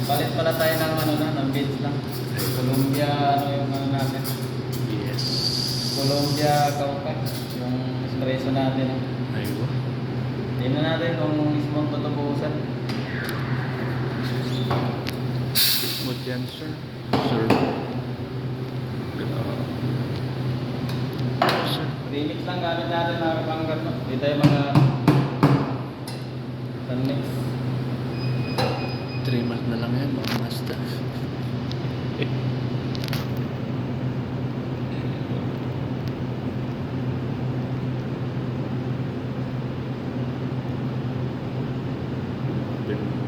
Palit pala tayo ng ano na, ng beach lang. Columbia, ano yung ano natin. Yes. Columbia Kauka, yung espresso natin. Ayun. Tingnan natin kung mismo tutubusan. Smooth yan, sir. Sir. Sir. Remix lang gamit natin mga kapanggat. No? Hindi tayo mga sunmix. 3 months na lang yan, mga master.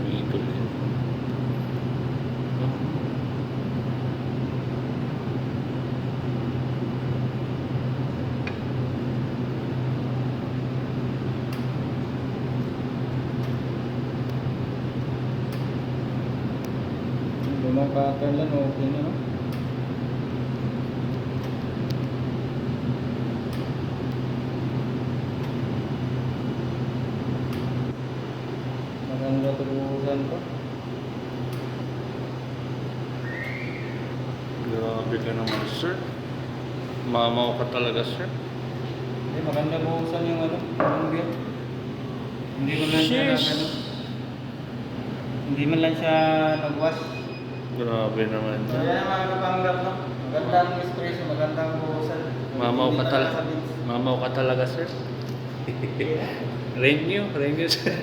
Ito din. Lumang pattern lang, okay na no? Maganda tubusan to. Grabe ka naman, sir. Mamaw ka talaga, sir. Hindi, maganda buhusan yung ano, yung beer. Hindi man lang siya Sheesh. ano, hindi man lang siya nag-wash. Grabe naman. So yan ang mga kapanggat no? Magandang espresso, magandang buhusan. Mamaw Hindi ka na talaga. nasa beach. Mamaw ka talaga, sir. Renew, sir.